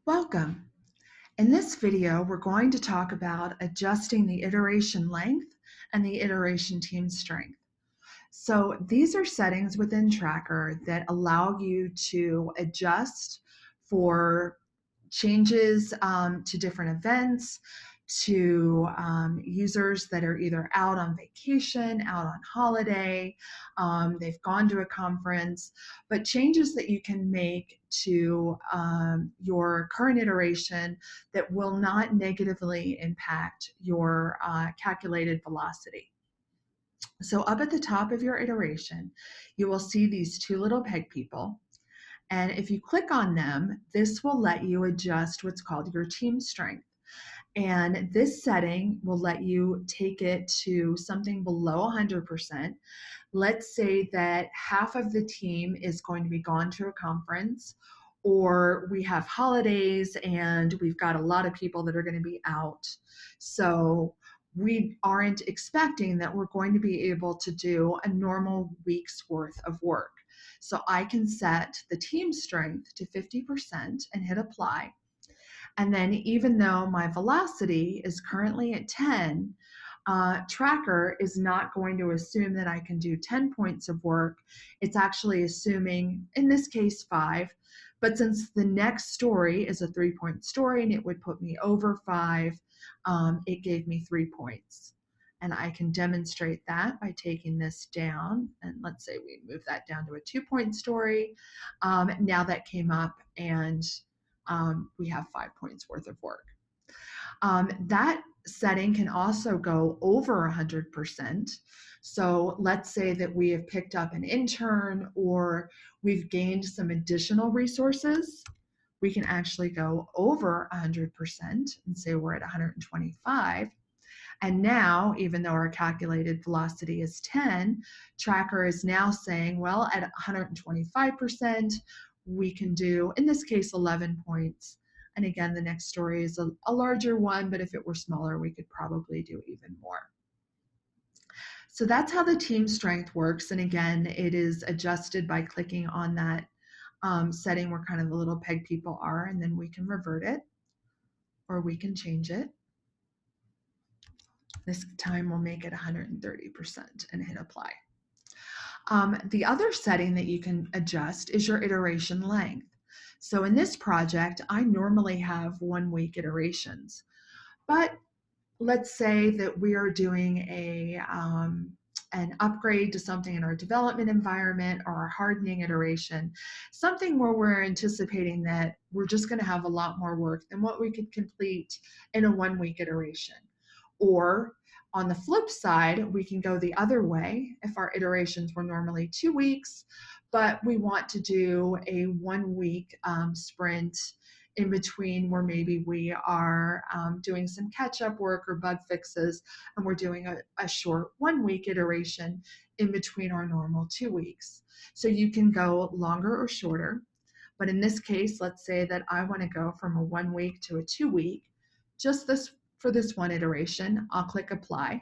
Welcome. In this video, we're going to talk about adjusting the iteration length and the iteration team strength. So these are settings within Tracker that allow you to adjust for changes to different events, to users that are either out on vacation, out on holiday, they've gone to a conference, but changes that you can make to your current iteration that will not negatively impact your calculated velocity. So up at the top of your iteration, you will see these two little peg people. And if you click on them, this will let you adjust what's called your team strength. And this setting will let you take it to something below 100%. Let's say that half of the team is going to be gone to a conference, or we have holidays and we've got a lot of people that are going to be out. So we aren't expecting that we're going to be able to do a normal week's worth of work. So I can set the team strength to 50% and hit apply. And then even though my velocity is currently at 10, Tracker is not going to assume that I can do 10 points of work. It's actually assuming, in this case, 5. But since the next story is a 3-point story and it would put me over 5, it gave me 3 points. And I can demonstrate that by taking this down. And let's say we move that down to a 2-point story. Now that came up and we have 5 points worth of work. That setting can also go over 100%. So let's say that we have picked up an intern or we've gained some additional resources. We can actually go over 100% and say we're at 125. And now, even though our calculated velocity is 10, Tracker is now saying, well, at 125%, we can do, in this case, 11 points. And again, the next story is a larger one, but if it were smaller, we could probably do even more. So that's how the team strength works. And again, it is adjusted by clicking on that setting where kind of the little peg people are, and then we can revert it or we can change it. This time we'll make it 130% and hit apply. The other setting that you can adjust is your iteration length. So in this project, I normally have 1-week iterations, but let's say that we are doing an upgrade to something in our development environment or a hardening iteration, something where we're anticipating that we're just going to have a lot more work than what we could complete in a 1-week iteration. Or on the flip side, we can go the other way. If our iterations were normally 2 weeks, but we want to do a 1-week sprint in between where maybe we are doing some catch-up work or bug fixes, and we're doing a short 1-week iteration in between our normal 2 weeks. So you can go longer or shorter, but in this case, let's say that I want to go from a 1-week to a 2-week, just for this one iteration. I'll click apply,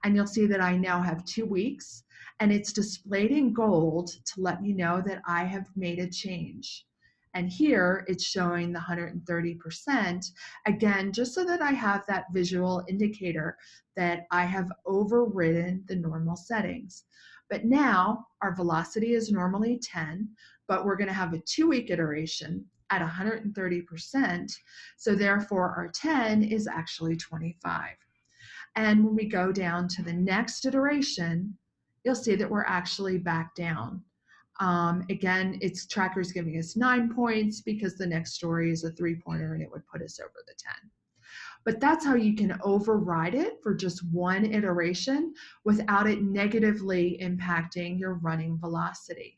and you'll see that I now have 2 weeks, and it's displayed in gold to let me know that I have made a change. And here it's showing the 130%, again, just so that I have that visual indicator that I have overridden the normal settings. But now our velocity is normally 10, but we're going to have a 2-week iteration at 130%. So therefore our 10 is actually 25. And when we go down to the next iteration, you'll see that we're actually back down. Again, Tracker's giving us 9 points because the next story is a 3-pointer and it would put us over the 10. But that's how you can override it for just one iteration without it negatively impacting your running velocity.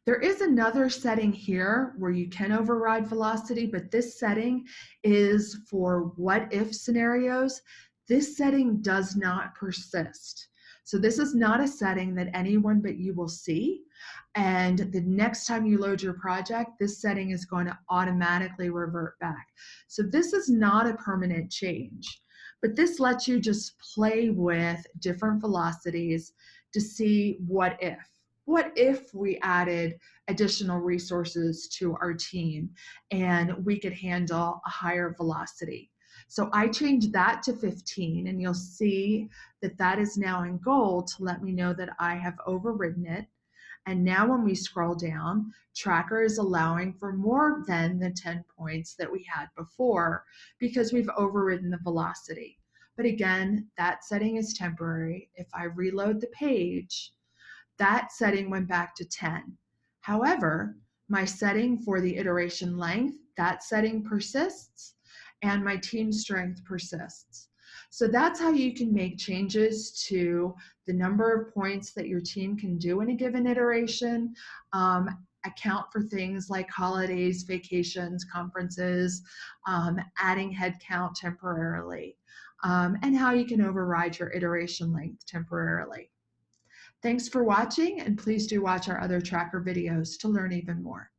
There is another setting here where you can override velocity, but this setting is for what-if scenarios. This setting does not persist. So this is not a setting that anyone but you will see. And the next time you load your project, this setting is going to automatically revert back. So this is not a permanent change, but this lets you just play with different velocities to see what if. what if we added additional resources to our team and we could handle a higher velocity? So I changed that to 15, and you'll see that that is now in gold to let me know that I have overridden it. And now when we scroll down, Tracker is allowing for more than the 10 points that we had before because we've overridden the velocity. But again, that setting is temporary. If I reload the page, that setting went back to 10. However, my setting for the iteration length, that setting persists, and my team strength persists. So that's how you can make changes to the number of points that your team can do in a given iteration, account for things like holidays, vacations, conferences, adding headcount temporarily, and how you can override your iteration length temporarily. Thanks for watching, and please do watch our other tracker videos to learn even more.